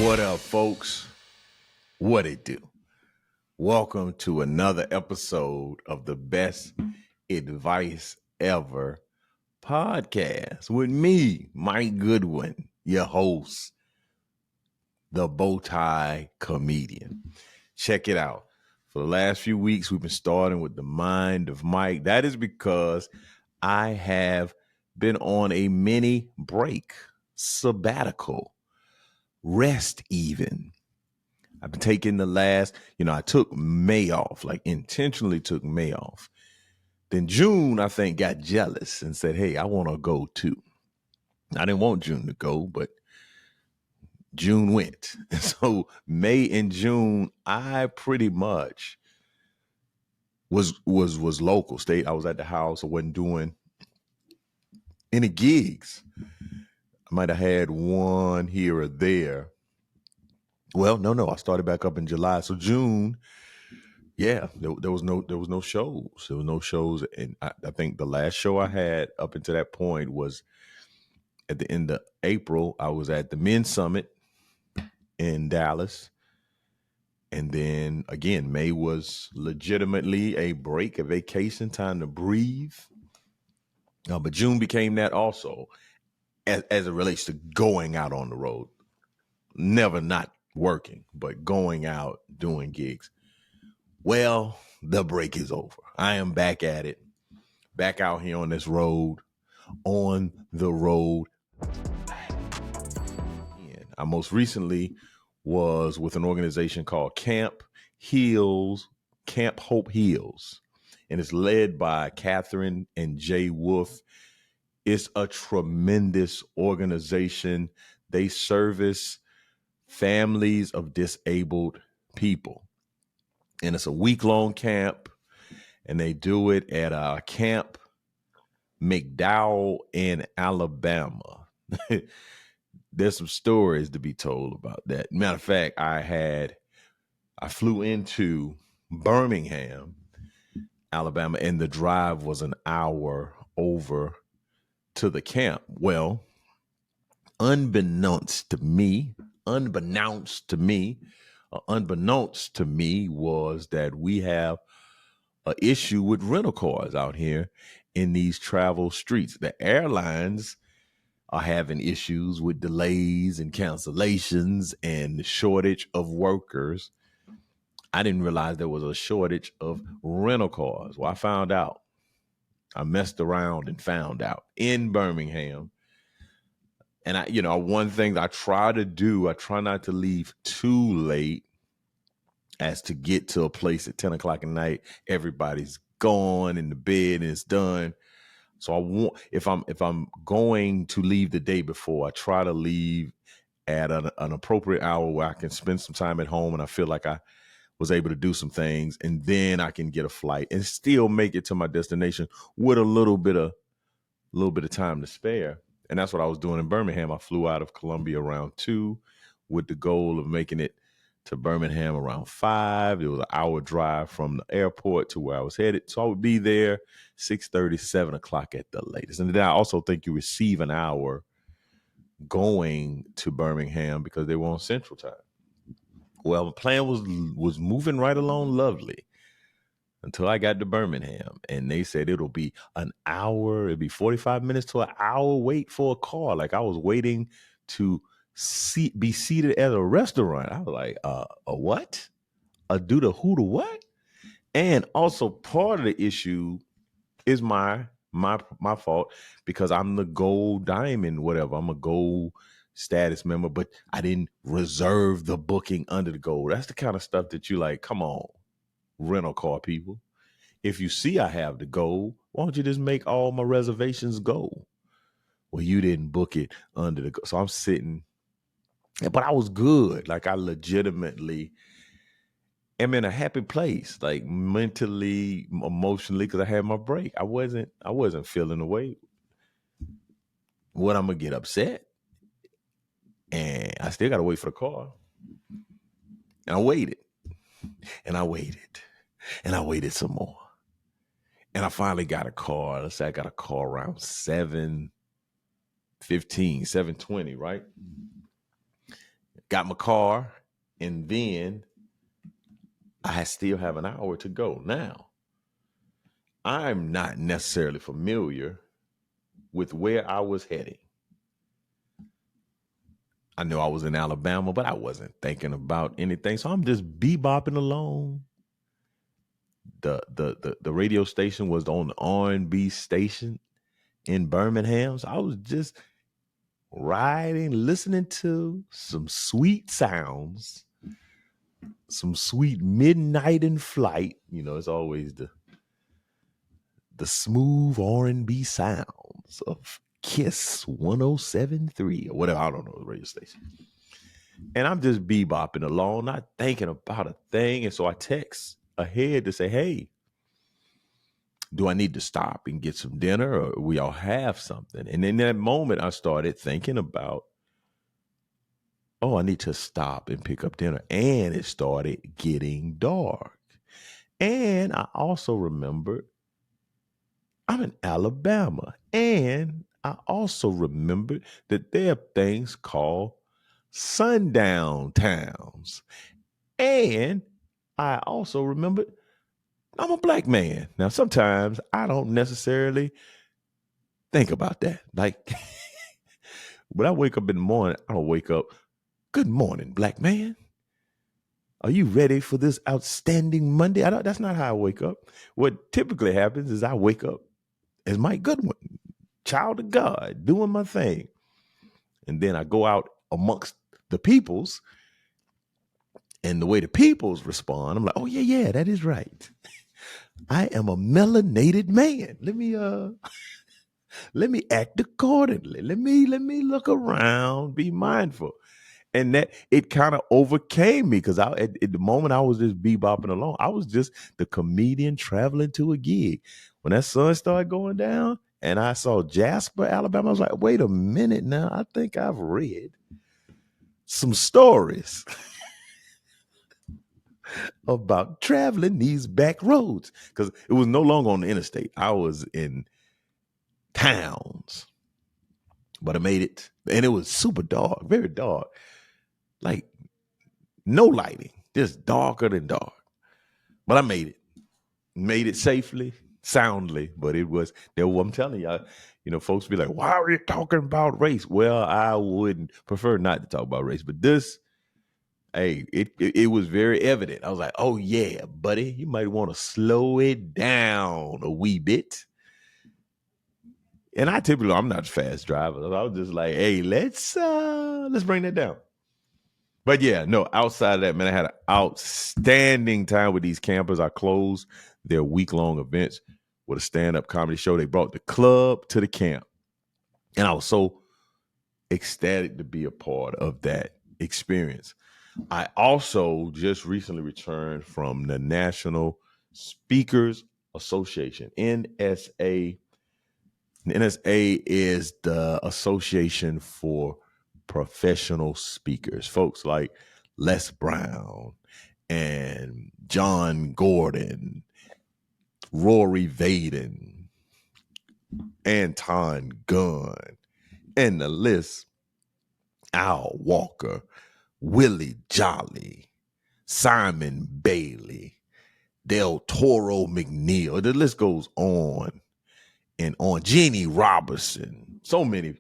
What up, folks? What it do? Welcome to another episode of the Best Advice Ever podcast with me, Mike Goodwin, your host, the Bowtie Comedian. Check it out. For the last few weeks, we've been starting with the mind of Mike. That is because I have been on a mini break, sabbatical, rest even. I've been taking I took May off, like intentionally took May off. Then June, I think, got jealous and said, hey, I want to go too. I didn't want June to go, but June went. And so May and June, I pretty much was local state. I was at the house. I wasn't doing any gigs. I might have had one here or there. Well, no. I started back up in July. So June, yeah, there was no shows. There was no shows, and I think the last show I had up until that point was at the end of April. I was at the Men's Summit in Dallas, and then again, May was legitimately a break, a vacation, time to breathe. But June became that also, as it relates to going out on the road. Never not working, but going out doing gigs. Well, the break is over. I am back at it, back out here on this road, on the road. I most recently was with an organization called Camp Hope Heals, and it's led by Catherine and Jay Wolf. It's a tremendous organization. They service families of disabled people. And it's a week-long camp, and they do it at Camp McDowell in Alabama. There's some stories to be told about that. Matter of fact, I flew into Birmingham, Alabama, and the drive was an hour over to the camp. Well, unbeknownst to me was that we have an issue with rental cars out here in these travel streets. The airlines are having issues with delays and cancellations and the shortage of workers. I didn't realize there was a shortage of rental cars. Well, I found out. I messed around and found out in Birmingham. And one thing that I try to do, I try not to leave too late as to get to a place at 10 o'clock at night. Everybody's gone in the bed and it's done. So if I'm going to leave the day before, I try to leave at an appropriate hour where I can spend some time at home and I feel like I was able to do some things, and then I can get a flight and still make it to my destination with a little bit of time to spare. And that's what I was doing in Birmingham. I flew out of Columbia around 2 with the goal of making it to Birmingham around 5. It was an hour drive from the airport to where I was headed. So I would be there 6:30, 7 o'clock at the latest. And then I also think you receive an hour going to Birmingham because they were on Central Time. Well, the plan was moving right along lovely until I got to Birmingham, and they said it'll be an hour. It'd be 45 minutes to an hour wait for a car. Like I was waiting to be seated at a restaurant. I was like, a what? A do the who to what? And also part of the issue is my fault because I'm the gold diamond, whatever. I'm a gold status member, but I didn't reserve the booking under the gold. That's the kind of stuff that you like, come on, rental car people. If you see I have the gold, why don't you just make all my reservations gold? Well, you didn't book it under the gold. So I'm sitting, but I was good. Like I legitimately am in a happy place, like mentally, emotionally, because I had my break. I wasn't feeling the way. What, I'm gonna get upset, and I still gotta wait for the car. And I waited, and I waited, and I waited some more, and I finally got a car. Let's say I got a car around 7:15, 7:20, right? got my car, and then I still have an hour to go. Now, I'm not necessarily familiar with where I was heading. I knew I was in Alabama, but I wasn't thinking about anything. So I'm just bebopping along. The radio station was on the R&B station in Birmingham. So I was just riding, listening to some sweet sounds, some sweet midnight in flight. You know, it's always the smooth R&B sounds of Kiss 107.3 or whatever. I don't know the radio station. And I'm just bebopping along, not thinking about a thing. And so I text ahead to say, hey, do I need to stop and get some dinner or we all have something? And in that moment, I started thinking about, oh, I need to stop and pick up dinner. And it started getting dark. And I also remembered I'm in Alabama. And I also remembered that there are things called sundown towns. And I also remembered I'm a black man. Now, sometimes I don't necessarily think about that. Like when I wake up in the morning, I don't wake up, good morning, black man. Are you ready for this outstanding Monday? That's not how I wake up. What typically happens is I wake up as Mike Goodwin, child of God, doing my thing. And then I go out amongst the peoples, and the way the peoples respond, I'm like, oh, yeah, that is right. I am a melanated man. Let me act accordingly. Let me look around, be mindful. And that it kind of overcame me because at the moment I was just bebopping along. I was just the comedian traveling to a gig. When that sun started going down and I saw Jasper, Alabama, I was like, wait a minute now. I think I've read some stories about traveling these back roads because it was no longer on the interstate. I was in towns, but I made it. And it was super dark, very dark. Like no lighting, just darker than dark. But I made it safely, soundly. But it was there. I'm telling y'all, folks be like, "Why are you talking about race?" Well, I wouldn't prefer not to talk about race, but this, hey, it was very evident. I was like, "Oh yeah, buddy, you might want to slow it down a wee bit." And I'm not a fast driver. I was just like, "Hey, let's bring that down." But yeah, no, outside of that, man, I had an outstanding time with these campers. I closed their week-long events with a stand-up comedy show. They brought the club to the camp. And I was so ecstatic to be a part of that experience. I also just recently returned from the National Speakers Association, NSA. NSA is the Association for Professional Speakers, folks like Les Brown and John Gordon, Rory Vaden, Anton Gunn, and the list, Al Walker, Willie Jolly, Simon Bailey, Del Toro McNeil. The list goes on and on. Jeannie Robertson. So many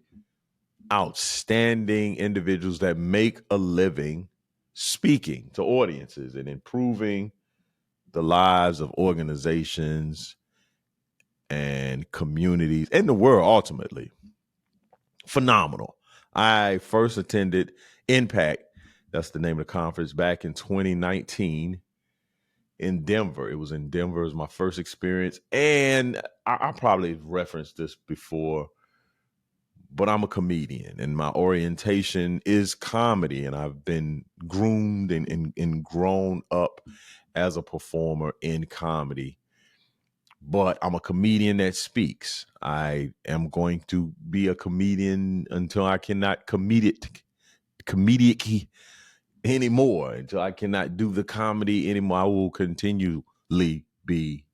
outstanding individuals that make a living speaking to audiences and improving the lives of organizations and communities and the world ultimately. Phenomenal. I first attended Impact, that's the name of the conference, back in 2019 in Denver. It was in Denver. It was my first experience. And I probably referenced this before, but I'm a comedian and my orientation is comedy. And I've been groomed and grown up as a performer in comedy. But I'm a comedian that speaks. I am going to be a comedian until I cannot comedic anymore, until I cannot do the comedy anymore. I will continually be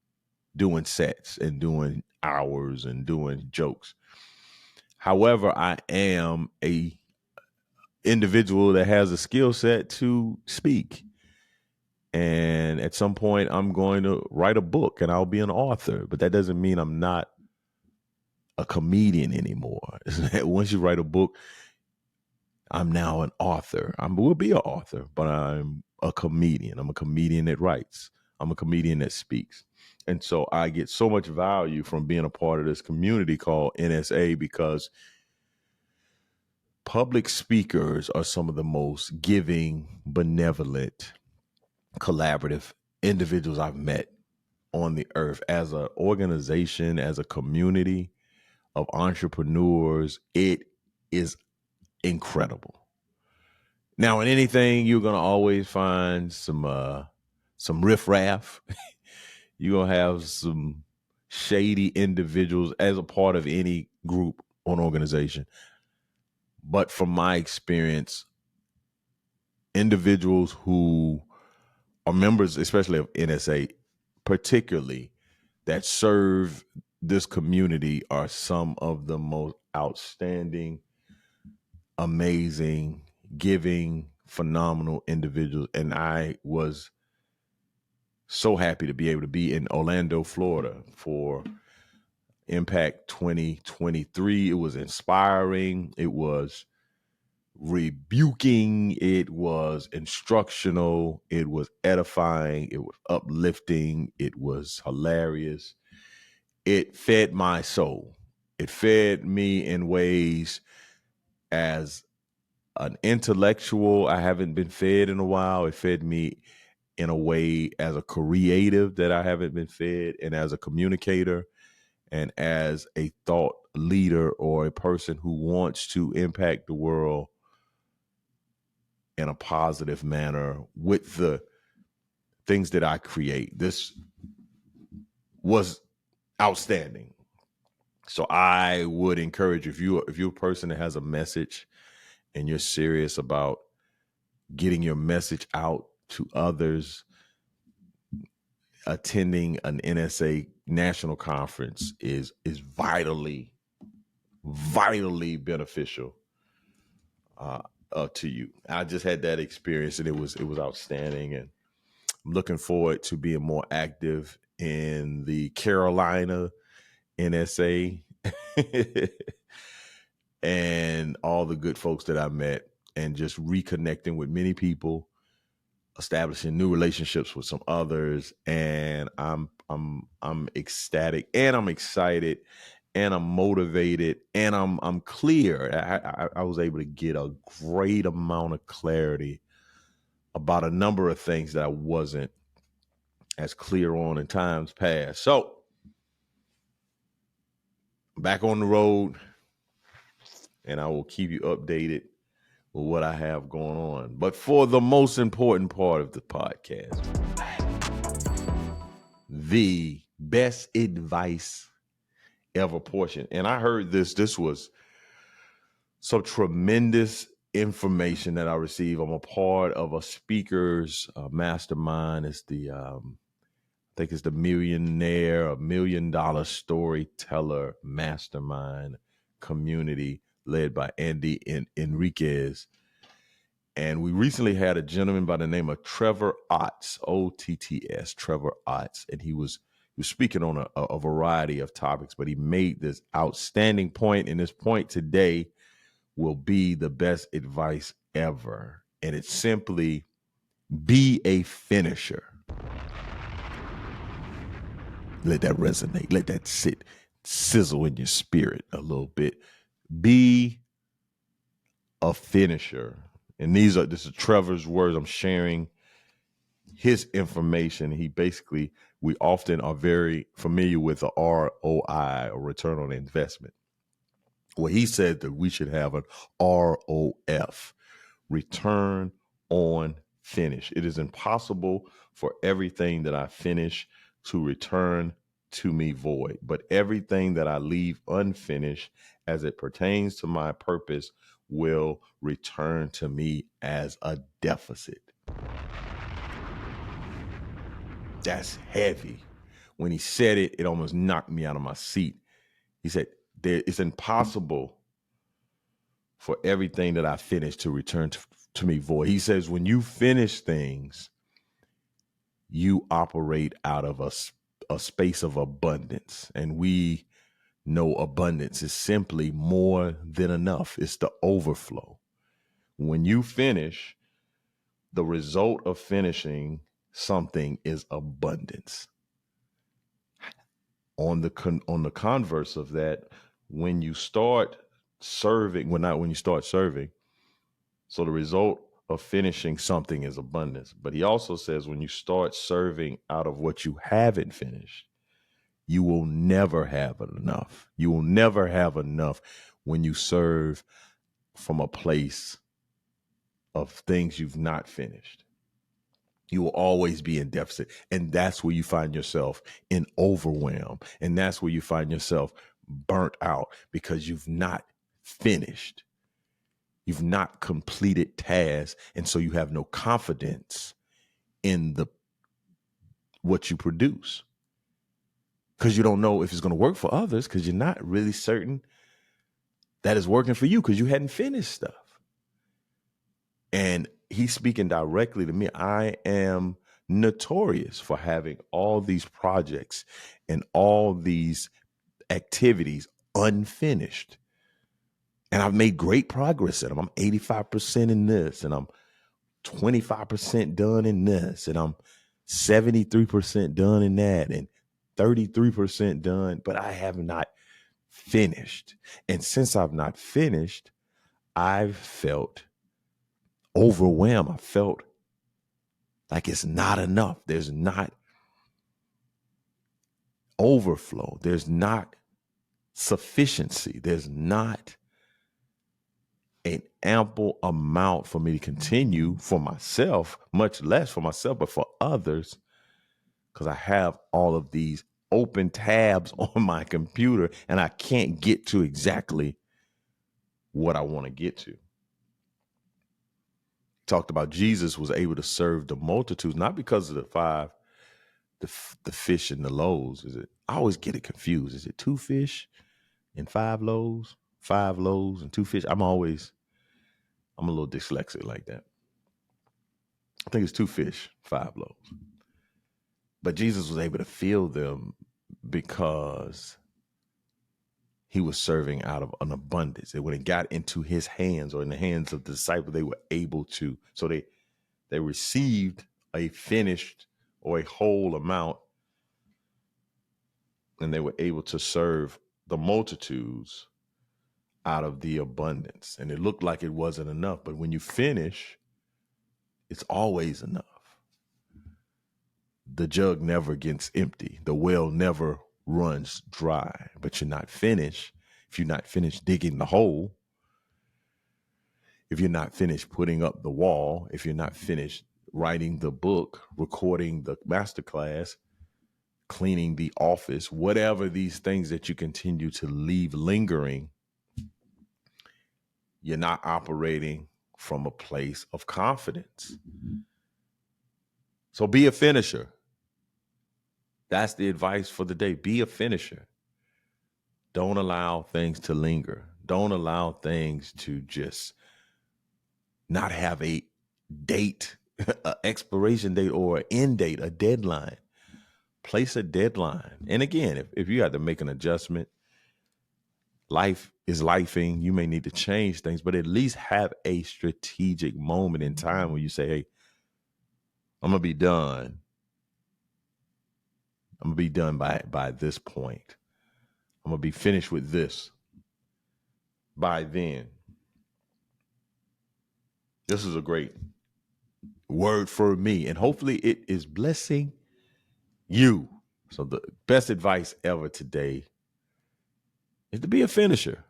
doing sets and doing hours and doing jokes. However, I am a individual that has a skill set to speak. And at some point, I'm going to write a book and I'll be an author. But that doesn't mean I'm not a comedian anymore. Once you write a book, I'm now an author. I will be an author, but I'm a comedian. I'm a comedian that writes. I'm a comedian that speaks. And so I get so much value from being a part of this community called NSA because public speakers are some of the most giving, benevolent, collaborative individuals I've met on the earth. As an organization, as a community of entrepreneurs, it is incredible. Now, in anything, you're gonna always find some riffraff. You're gonna have some shady individuals as a part of any group or organization. But from my experience, individuals who are members, especially of NSA, particularly that serve this community, are some of the most outstanding, amazing, giving, phenomenal individuals. And I was so happy to be able to be in Orlando, Florida for Impact 2023. It was inspiring. It was rebuking. It was instructional. It was edifying. It was uplifting. It was hilarious. It fed my soul. It fed me in ways as an intellectual I haven't been fed in a while. It fed me in a way as a creative that I haven't been fed, and as a communicator, and as a thought leader or a person who wants to impact the world in a positive manner with the things that I create. This was outstanding. So I would encourage you, if you're a person that has a message and you're serious about getting your message out to others, attending an NSA national conference is vitally beneficial to you. I just had that experience, and it was outstanding. And I'm looking forward to being more active in the Carolina NSA and all the good folks that I met, and just reconnecting with many people, establishing new relationships with some others. And I'm ecstatic, and I'm excited, and I'm motivated, and I'm clear. I was able to get a great amount of clarity about a number of things that I wasn't as clear on in times past. So back on the road, and I will keep you updated with what I have going on. But for the most important part of the podcast, the best advice ever portion. And I heard this was some tremendous information that I received. I'm a part of a speaker's mastermind. It's the I think it's the $1 million storyteller mastermind community led by Andy Enriquez. And we recently had a gentleman by the name of Trevor Otts, Otts, Trevor Otts, and he was speaking on a variety of topics, but he made this outstanding point, and this point today will be the best advice ever. And it's simply be a finisher. Let that resonate. Let that sizzle in your spirit a little bit. Be a finisher. And this is Trevor's words. I'm sharing his information. We often are very familiar with the ROI, or return on investment. Well, he said that we should have an ROF, return on finish. It is impossible for everything that I finish to return to me void, but everything that I leave unfinished as it pertains to my purpose will return to me as a deficit. That's heavy. When he said it, it almost knocked me out of my seat. He said, it's impossible for everything that I finish to return to me void. He says, when you finish things, you operate out of a space of abundance. And we know abundance is simply more than enough. It's the overflow. When you finish, the result of finishing something is abundance. On the converse of that, when you start serving, when you start serving, so the result of finishing something is abundance. But he also says when you start serving out of what you haven't finished, you will never have enough. You will never have enough when you serve from a place of things you've not finished. You will always be in deficit. And that's where you find yourself in overwhelm. And that's where you find yourself burnt out because you've not finished. You've not completed tasks. And so you have no confidence in what you produce. Because you don't know if it's going to work for others, because you're not really certain that it's working for you because you hadn't finished stuff. And he's speaking directly to me. I am notorious for having all these projects and all these activities unfinished. And I've made great progress in them. I'm 85% in this, and I'm 25% done in this, and I'm 73% done in that, and 33% done, but I have not finished. And since I've not finished, I've felt overwhelmed. I felt like it's not enough. There's not overflow. There's not sufficiency. There's not an ample amount for me to continue for myself, much less for myself, but for others, because I have all of these open tabs on my computer and I can't get to exactly what I want to get to. Talked about Jesus was able to serve the multitudes, not because of the fish and the loaves. I always get it confused. Is it 2 fish and 5 loaves? 5 loaves and 2 fish? I'm a little dyslexic like that. I think it's 2 fish, 5 loaves. But Jesus was able to fill them because he was serving out of an abundance. And when it got into his hands or in the hands of the disciples, they were able to. So they received a finished or a whole amount, and they were able to serve the multitudes out of the abundance. And it looked like it wasn't enough. But when you finish, it's always enough. The jug never gets empty. The well never runs dry. But you're not finished. If you're not finished digging the hole, if you're not finished putting up the wall, if you're not finished writing the book, recording the masterclass, cleaning the office, whatever these things that you continue to leave lingering, you're not operating from a place of confidence. So be a finisher. That's the advice for the day. Be a finisher. Don't allow things to linger. Don't allow things to just not have a date, an expiration date or an end date, a deadline. Place a deadline. And again, if you have to make an adjustment, life is lifing. You may need to change things, but at least have a strategic moment in time where you say, hey, I'm going to be done. I'm going to be done by this point. I'm going to be finished with this by then. This is a great word for me, and hopefully it is blessing you. So the best advice ever today is to be a finisher.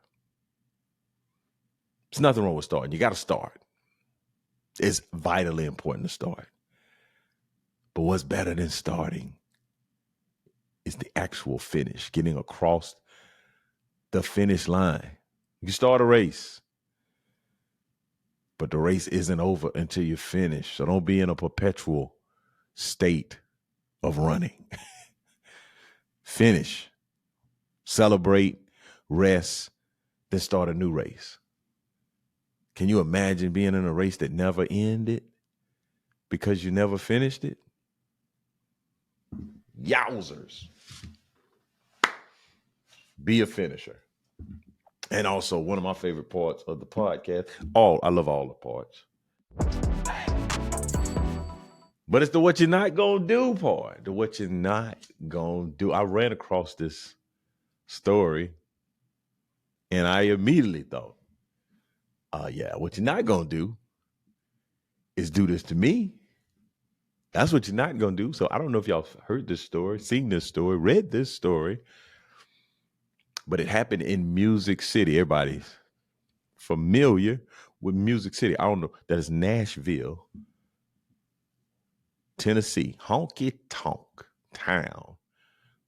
There's nothing wrong with starting. You got to start. It's vitally important to start. But what's better than starting is the actual finish, getting across the finish line. You start a race, but the race isn't over until you finish. So don't be in a perpetual state of running. Finish, celebrate, rest, then start a new race. Can you imagine being in a race that never ended because you never finished it? Yowzers. Be a finisher. And also, one of my favorite parts of the podcast, I love all the parts. But it's the what you're not going to do part. The what you're not going to do. I ran across this story and I immediately thought, yeah, what you're not going to do is do this to me. That's what you're not going to do. So I don't know if y'all heard this story, seen this story, read this story, but it happened in Music City. Everybody's familiar with Music City. I don't know. That is Nashville, Tennessee, honky tonk town,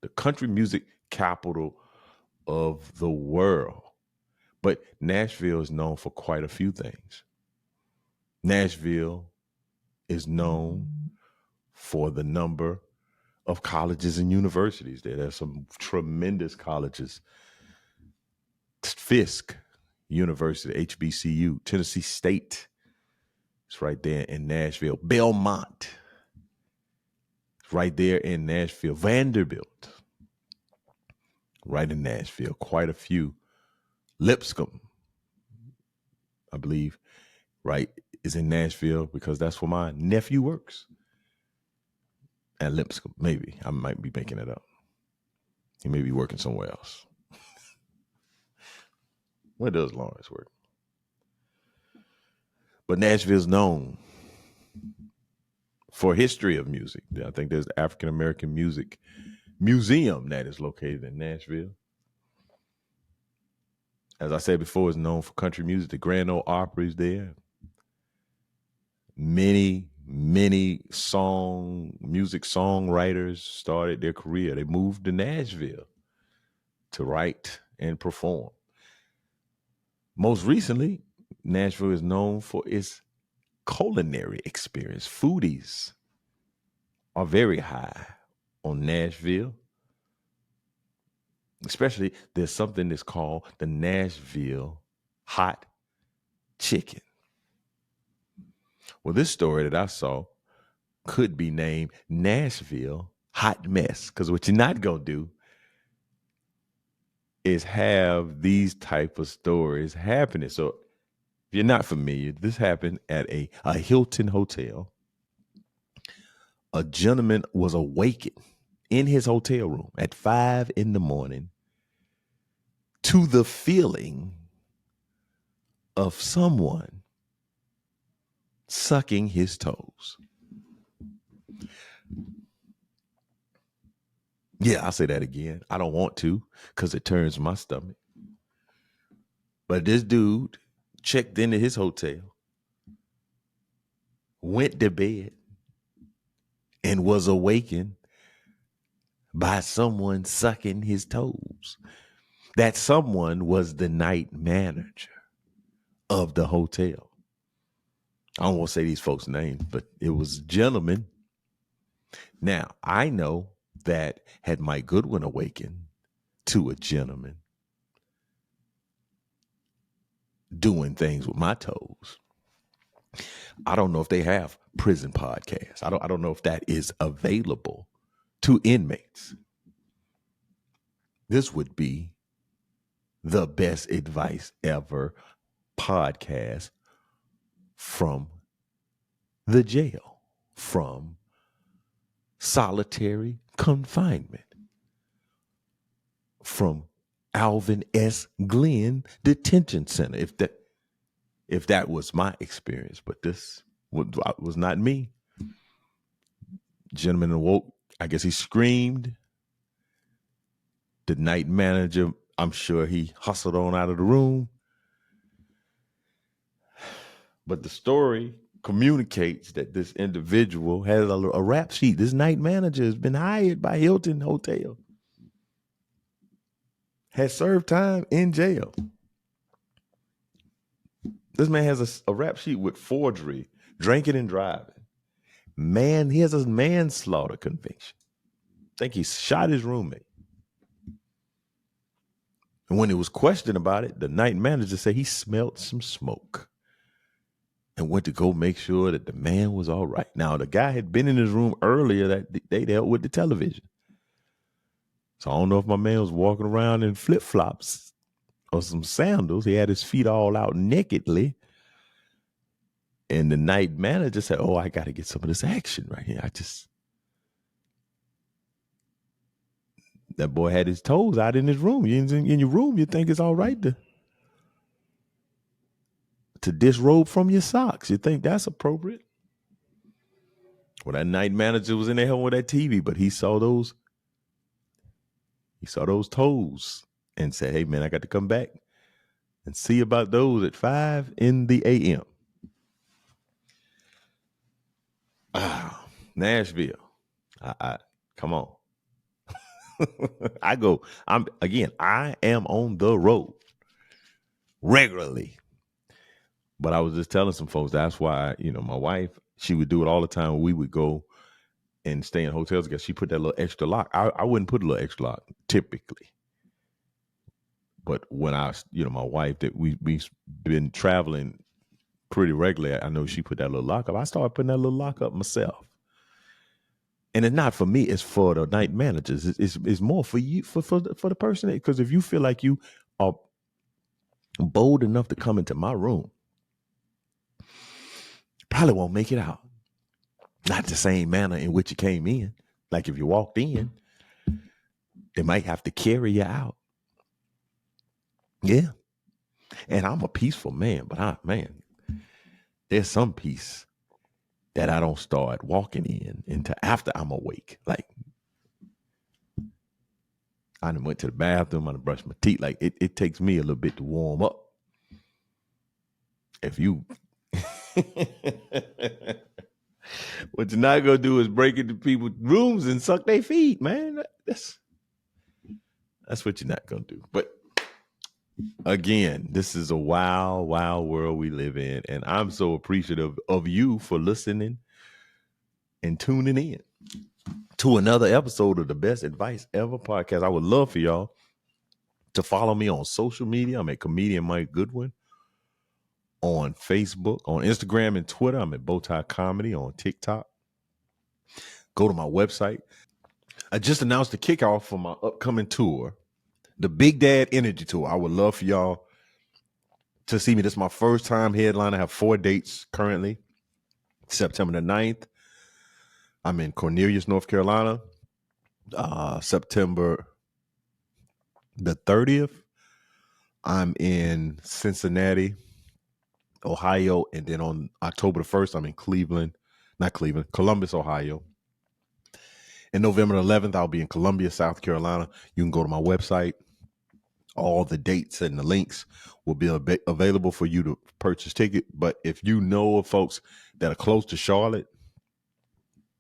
the country music capital of the world. But Nashville is known for quite a few things. Nashville is known for the number of colleges and universities there. There's some tremendous colleges. Fisk University, HBCU, Tennessee State. It's right there in Nashville. Belmont. It's right there in Nashville. Vanderbilt. Right in Nashville. Quite a few. Lipscomb, I believe, right, is in Nashville because that's where my nephew works. At Lipscomb, maybe. I might be making it up. He may be working somewhere else. Where does Lawrence work? But Nashville's known for history of music. I think there's the African American Music Museum that is located in Nashville. As I said before, it's known for country music. The Grand Ole Opry is there. Many music songwriters started their career. They moved to Nashville to write and perform. Most recently, Nashville is known for its culinary experience. Foodies are very high on Nashville. Especially, there's something that's called the Nashville hot chicken. Well, this story that I saw could be named Nashville hot mess, because what you're not going to do is have these type of stories happening. So if you're not familiar, this happened at a Hilton hotel. A gentleman was awakened in his hotel room at 5 a.m. to the feeling of someone sucking his toes. Yeah, I'll say that again. I don't want to because it turns my stomach. But this dude checked into his hotel, went to bed, and was awakened by someone sucking his toes. That someone was the night manager of the hotel. I don't want to say these folks' names, but it was a gentleman. Now, I know that had Mike Goodwin awakened to a gentleman doing things with my toes, I don't know if they have prison podcasts. I don't know if that is available to inmates. This would be the best advice ever podcast from the jail, from solitary confinement, from Alvin S. Glenn Detention Center. If that was my experience, but this was not me. Gentleman awoke. I guess he screamed. The night manager, I'm sure he hustled on out of the room. But the story communicates that this individual has a rap sheet. This night manager has been hired by Hilton Hotel, has served time in jail. This man has a rap sheet with forgery, drinking and driving. Man, he has a manslaughter conviction. I think he shot his roommate. And when he was questioned about it, the night manager said he smelled some smoke. and went to go make sure that the man was all right. Now, the guy had been in his room earlier that they dealt with the television. So I don't know if my man was walking around in flip-flops or some sandals. He had his feet all out nakedly. And the night manager said, "Oh, I got to get some of this action right here. That boy had his toes out in his room. In your room, you think it's all right to disrobe from your socks. You think that's appropriate." Well, that night manager was in there with that TV, but he saw those toes and said, "Hey, man, I got to come back and see about those at 5 a.m. Nashville. I come on. I am on the road regularly. But I was just telling some folks, that's why, my wife, she would do it all the time. We would go and stay in hotels because she put that little extra lock. I wouldn't put a little extra lock typically. But when my wife, that we've been traveling pretty regularly, I know she put that little lock up. I started putting that little lock up myself. And it's not for me, it's for the night managers. It's more for you, for the person. Because if you feel like you are bold enough to come into my room, probably won't make it out. Not the same manner in which you came in. Like if you walked in, they might have to carry you out. Yeah. And I'm a peaceful man, but there's some peace that I don't start walking in until after I'm awake. Like I done went to the bathroom, I done brushed my teeth. Like it takes me a little bit to warm up. If you what you're not gonna do is break into people's rooms and suck their feet, man. That's what you're not gonna do. But again, this is a wild, wild world we live in, and I'm so appreciative of you for listening and tuning in to another episode of the Best Advice Ever podcast. I would love for y'all to follow me on social media. I'm at Comedian Mike Goodwin on Facebook, on Instagram and Twitter. I'm at Bowtie Comedy on TikTok. Go to my website. I just announced the kickoff for my upcoming tour, the Big Dad Energy Tour. I would love for y'all to see me. This is my first time headline. I have 4 dates currently. September the 9th, I'm in Cornelius, North Carolina. September the 30th, I'm in Cincinnati, Ohio. And then on October the 1st, I'm in Columbus, Ohio. And November the 11th, I'll be in Columbia, South Carolina. You can go to my website. All the dates and the links will be available for you to purchase ticket. But if you know of folks that are close to Charlotte,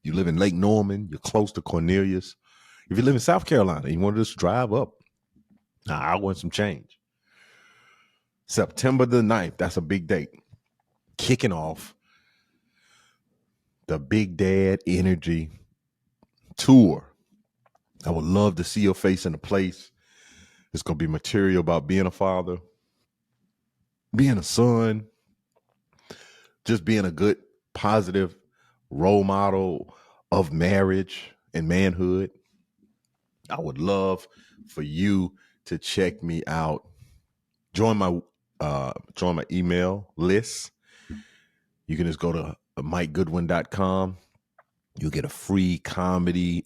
you live in Lake Norman, you're close to Cornelius. If you live in South Carolina, you want to just drive up. I want some change. September the 9th, that's a big date. Kicking off the Big Dad Energy Tour. I would love to see your face in the place. It's going to be material about being a father, being a son, just being a good, positive role model of marriage and manhood. I would love for you to check me out. Join my email list. You can just go to MikeGoodwin.com. You'll get a free comedy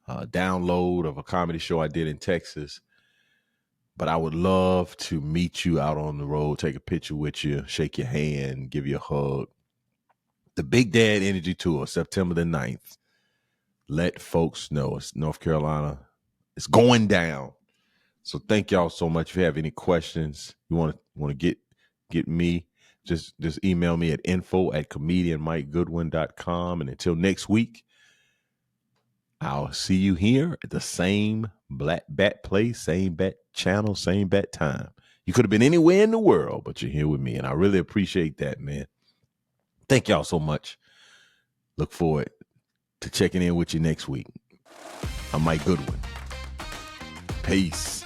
download of a comedy show I did in Texas. But I would love to meet you out on the road, take a picture with you, shake your hand, give you a hug. The Big Dad Energy Tour, September the 9th. Let folks know it's North Carolina. It's going down. So thank y'all so much. If you have any questions, you want to get me, just email me at info@comedianmikegoodwin.com. And until next week, I'll see you here at the same Black Bat place, same bat channel, same bat time. You could have been anywhere in the world, but you're here with me. And I really appreciate that, man. Thank y'all so much. Look forward to checking in with you next week. I'm Mike Goodwin. Peace.